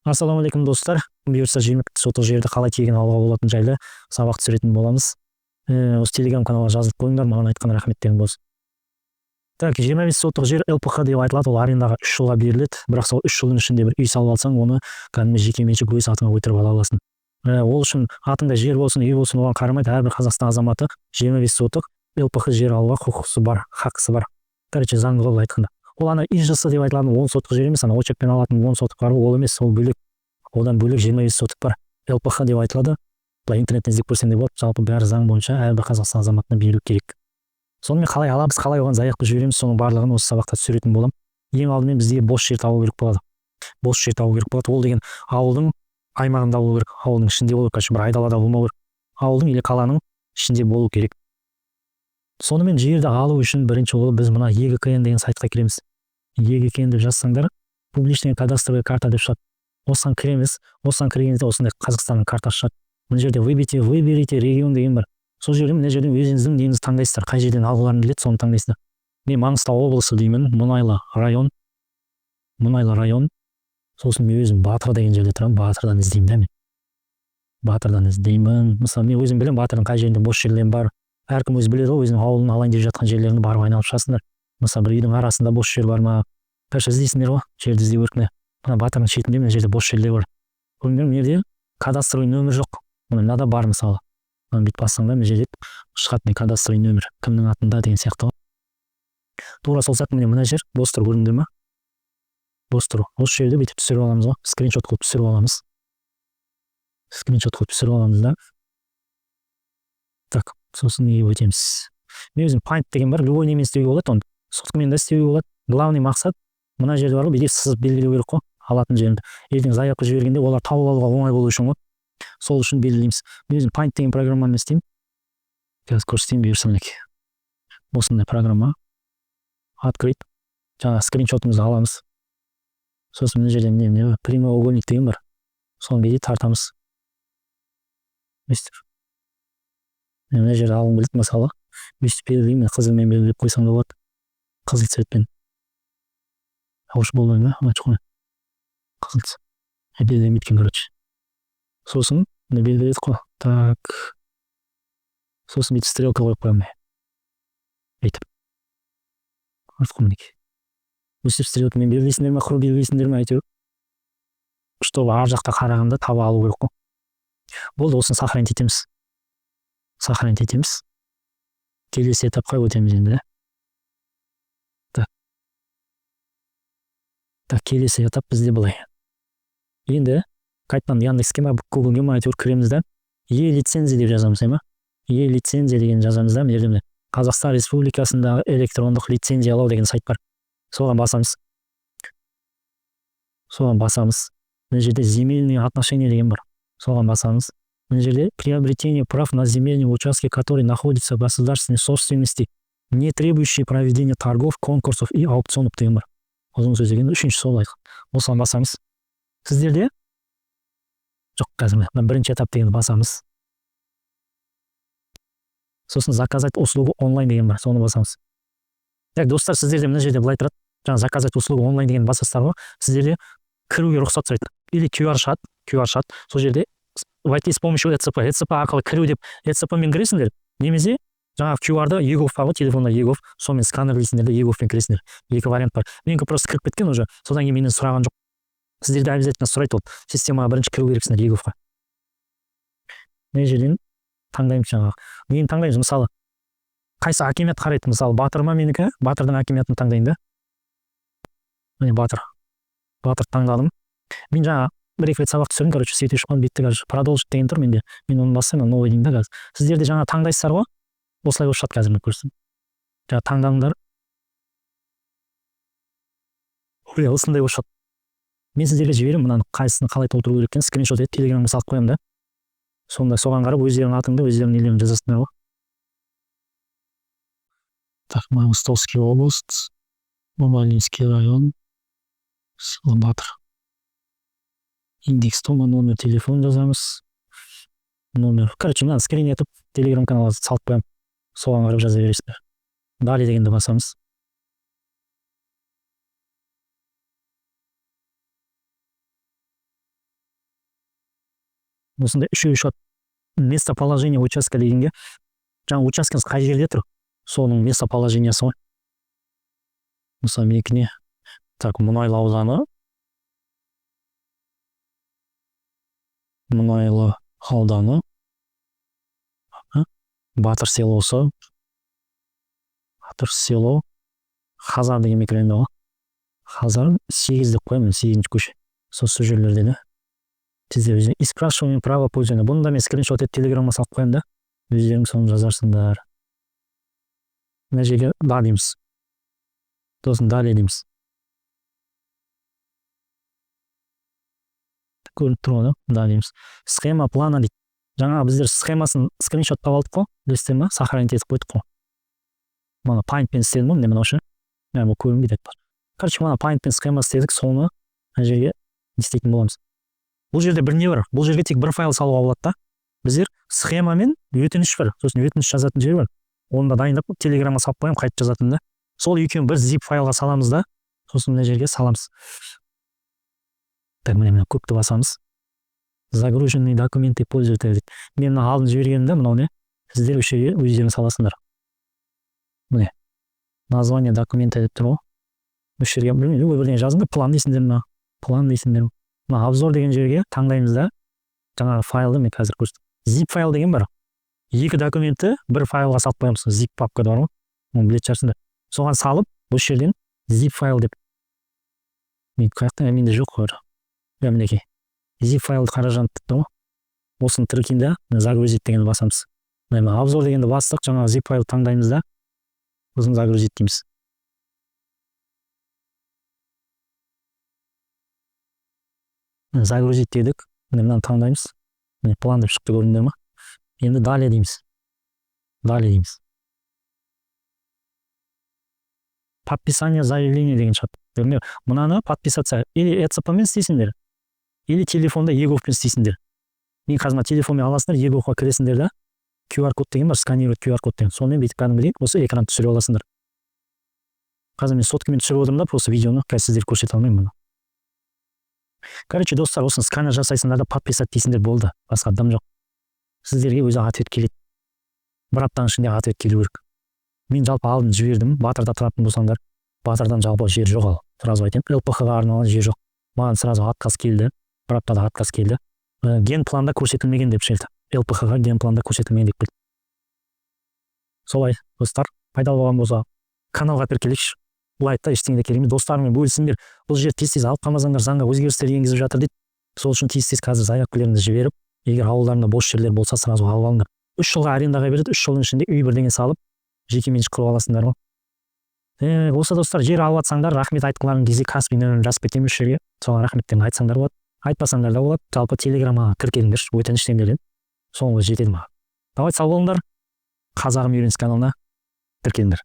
Ассалаумағалейкум достар. Бұйырса жергілікті сотық жерді қалай тегін алуға болатын жайлы сабақ түсіретін боламыз. Осы телеграм каналға жазылып қойыңдар, маған айтқан рахметтерің болсын. Так, 25 сотық жер ЛПХ деп айтылады, ол арендаға 3 жылға беріледі. Бірақ сол 3 жылдың ішінде бір үй салып алсаң, оны кәдімгі жекеменшік өз атыңа көтеріп ала аласың. Ол үшін атыңда жер болсын, үй болсын, оған қарамайды, әрбір Қазақстан азаматы 25 сотық ЛПХ жер алуға құқысы бар, хақысы бар. Короче, заңды қылып айтқанда. Ол ана ИЖС деп айтылатын 10 сотық жер емес, ана очеркпен алатын 10 сотық бар, ол емес, ол бөлек. Одан бөлек 25 сотық бар. ЛПХ деп айтылады. Былай интернеттен іздеп көрсең де болады. Жалпы бәрі заң бойынша әрбір Қазақстан азаматына берілу керек. Сонымен қалай алабыз, қалай оған заяқ қылып жібереміз, соның барлығын осы сабақта түсіретін боламын. Ең алдымен бізге бос жер табу керек болады. Бос жер табу керек болады. Ол деген ауылдың аймағында болу керек, ауылдың ішінде болу керек, бір айдалада болмау керек. Ауылдың или қаланың ішінде болу керек. Сонымен жерді алу үшін бірінші болып біз мына ЕГКН деген сайтқа кіреміз. ЕГКН деп жазсаңдар, публичная кадастровая карта деп шығады. Осыған кіреміз. Осыған кіргенде осындай Қазақстанның картасы шығады. Мына жерде выберите регион деген бар. Сол жерде мына жерден өзіңіздің неңізді таңдайсыздар. Қай жерден алғыларың келеді, соны таңдайсыздар. Мен Маңғыстау облысы деймін, Мұнайлы район. Сосын мен өзім Батыр деген жерде тұрамын. Батырдан іздеймін да мен. Батырдан іздеймін. Мысалы, мен өзім білемін Батырдың қай жерінде бос жерлерім бар. Әркім өзі біледі ғой, өзінің ауылын алайын деп жатқан жерлерін барып айналып шығасыңдар. Мысалы, бір үйдің арасында бос жер бар ма? Короче, іздейсіңдер ғой, жерді іздеу керек міне. Мына Батырдың шетінде мына жерде бос жерлер бар. Көрдіңдер ме, жерде кадастровый нөмір жоқ. Мынада бар мысалы. Мына бүйтіп бассаңда мына жерде шығады кадастровый нөмір, кімнің атында деген сияқты ғой. Тура сол сияқты мына жер бос тұр, көрдіңдер ме? Бос тұр. Осы жерді бүйтіп түсіріп аламыз ғой. Скриншот қылып түсіріп аламыз да. Так, сосын неге өтеміз. Мен өзім point деген бар, любой немен істеуге болады, оны соткамен да істеуге болады. Главный мақсат мына жерде бар ғой, бүйтіп сызып белгілеу керек қой, алатын жерімді. Ертең заявка жібергенде олар тауып алуға оңай болу үшін ғой. Сол үшін белгілейміз. Мен өзім point деген программамен істеймін. Қазір көрсетейін, бұйырса мінекей. Осындай программа. Открыть. Жаңа скриншотымызды аламыз. Сосын мына жерде міне прямоугольник деген бар. Соны бүйтіп тартамыз. Өстіп. Мына жерде алғым келеді мысалы. Өстіп белгілеймін, қызылмен белгілеп қойсам да болады. Қызыл цветпен. Ауыш болмай ма? Ана қызыл цвет. Белгілемейді екен, короче. Сосын мына белгіледік қой. Так. Сосын бүйтіп стрелка қойып қоямын. Бүйтіп. Артық мінекей. Өстіп стрелкамен белгілейсіңдер ме, құр белгілейсіңдер ме, әйтеуір. Чтобы ар жақта қарағанда таба алу керек қой. Болды, осыны сохранить етеміз. Келесі этапқа өтеміз енді. Так, келесі этап бізде былай. Енді қайтадан Яндекске ма, Гуглге ма әйтеуір кіреміз да. Е-лицензия деп жазамыз, ма? Е-лицензия деген жазамыз да, мына жерде Қазақстан Республикасындағы электрондық лицензиялау деген сайт бар. Соған басамыз. Мына жерде земельные отношения деген бар. Соған басамыз. Мына жерде приобретение прав на земельные участки, которые находятся в государственной собственности, не требующие проведения торгов, конкурсов и аукционов деген бар. Ұзын сөз деген үшінші сол айтық. Осыған басамыз. Сіздерде? Жоқ, қазір бірінші этап дегенді басамыз. Сосын заказать услугу онлайн деген бар. Соны басамыз. Так, достар, сіздерде мына жерде былай тұрады. Жаңа заказать услугу онлайн деген басасыздар ғой. Сіздерде кіруге рұқсат сұрайды. Или QR шығады. Сол жерде войти с помощью ЭЦП арқылы кіру деп ЭЦП-мен кіресіңдер. Немесе жаңағы QR-ды ЕГОВ бар ғой, телефонда ЕГОВ, сонымен сканерлейсіңдер де ЕГОВ-пен кіресіңдер. Екі вариант бар. Менікі просто кіріп кеткен уже. Содан кейін менен сұраған жоқ. Сіздерді обязательно сұрайды ол. Системаға бірінші кіру керексіңдер ЕГОВ-қа. Мына жерден таңдаймыз жаңағы. Нені таңдаймыз, мысалы, қайсы акимат қарайды, мысалы, Батыр ма менікі? Батырдың акиматын таңдайын да. Міне Батыр таңдадым. Мен жаңа бір-екі рет сабақ түсірдім, короче, сөйтіп шыққан бетті қазір продолжить деген тұр менде. Мен оны бассам, новый деймін да қазір. Сіздерде жаңа таңдайсыздар ғой. Осылай болып шығады қазір, мен көрсем. Жаңа таңдаңдар. Осындай болып шығады. Мен сіздерге жіберемін, мынаны қайсысын қалай толтыру керек екенін скриншот етіп телеграмға салып қоямын да. Сонда соған қарап өздерінің атыңды, өздерінің нелерін жазасыңдар ғой. Так, Маңғыстауский область, Мамалинский район, Батыр. Индекс тома, номер телефон жазамыз. Короче, мынаны скрин етіп телеграм каналға салып қоямын. Соған қарап жаза бересіздер. Далее дегенді басамыз. осындай үшеу шығады. Местоположение участка дегенге жаңа учаскеңіз қай жерде тұр, соның местоположениесі ғой. Мысалы менікіне так, Мұнайлы ауданы, Батыр селосы, Хазар деген мекенжайда ғой. Хазар 8 деп қоямын, 8-ші көше. Сол жерлерде де. Тізде өзің. И спрашиваем право пользования. Бұны да мен скриншот етіп телеграмма салып қоямын да. Өздерің соны жазарсыңдар. Мына жерге да дейміз. Сосын далее дейміз. Көрініп тұр ғой, да дейміз. Схема плана дейді. Жаңа біздер схемасын скриншоттап алдық қой. Білесіздер ме? Сохранить етіп қойдық қой. Мана paintпен істедім ғой, мына осы. Бұл көрінбейді бар. Короче, мана paintпен схема істедік, соны мына жерге істейтін боламыз. Бұл жерде бір не бар? Бұл жерге тек бір файл салуға болады да. Біздер схемамен өтініш бар. Сосын өтініш жазатын жер бар. Оны да дайындап телеграмма салып қоямын, қайтып жазатын да. Сол екеуін бір zip файлға саламыз да, сосын мына жерге саламыз. Так, мына көпті басамыз. Загруженные документы пользователя. Мен мына алдын жібергенімде, мынау не? Сіздер үшеуге өздерің саласыңдар. Міне. Название документа деп тұр ғой. Үш жерге білмеймін, бірдеңе жазыңдар, план дейсіңдер ме? План дейсіңдер. Мына обзор деген жерге таңдаймыз да. Жаңағы файлды мен қазір көрсетіп. Zip файл деген бар. Екі документті бір файлға салып қоямыз. Zip папка бар ғой. Оны білетін шығарсыңдар. Соған салып, бұл жерден zip файл деп. Мен қаяқтан менде жоқ қой. Мінекей. Zip файлды қаражан тұтты ғой. Осыны тіркейін да, загрузить дегенді басамыз. Мына обзор дегенді бастық, жаңағы zip файлды таңдаймыз да. Сосын загрузить дейміз. Загрузить дедік. Мынаны таңдаймыз. План деп шықты, көрдіңдер ме? Енді далее дейміз. Подписание заявления деген шығады. Мынаны подписаться или ECP-мен істейсіңдер, или телефонда EGOV-пен істейсіңдер. Мен қазір телефонмен аласыңдар, EGOV-ға кіресіңдер да, QR код деген бар, сканировать QR код деген. Сонымен бүйтіп кәдімгідей осы экранды түсіре аласыңдар. Қазір мен соткамен түсіріп отырмын да, просто видеоны қазір сіздерге көрсете алмаймын мұны. Короче, достар, осыны сканер жасайсыңдар да подписать дейсіңдер, болды. Басқа адам жоқ. Сіздерге өзі ответ келеді. Бір аптаның ішінде ответ келу керек. Мен жалпы алдын жібердім, Батырда тұратын болсаңдар, Батырдан жалпы жер жоқ ал. Сразу айтайын, ЛПХ-ға арналған жер жоқ. Маған сразу отказ келді. Бір аптада отказ келді. Ген планда көрсетілмеген деп шелді. ЛПХ-ға ген планда көрсетілмеген деп келді. Солай, достар, пайдалы болған болса, каналға тіркелейікші. Лайкта ештеңе де керек емес. Достарымен бөлісіңдер. Бұл жер тез-тез алып қалмасаңдар, заңға өзгерістер енгізіп жатыр дейді. Сол үшін тез-тез қазір заявкаларыңызды жіберіп, егер ауылдарында бос жерлер болса, сразу алып алыңдар. 3 жылға арендаға береді, 3 жылдың ішінде үй бірдеңе салып, жеке меншік құрып аласыңдар ғой. Осы достар, жер алып жатсаңдар, рахмет айтқыларың кезде Каспий нөмірін жазып кетемін жерге. Соған рахметтерін айтсаңдар болады. Айтпасаңдар да болады. Жалпы телеграммаға тіркеліңдер, өтініштемдерден. Соңғы жетеді маған. Давай сау болыңдар. Қазағым үйреніс каналына тіркеліңдер.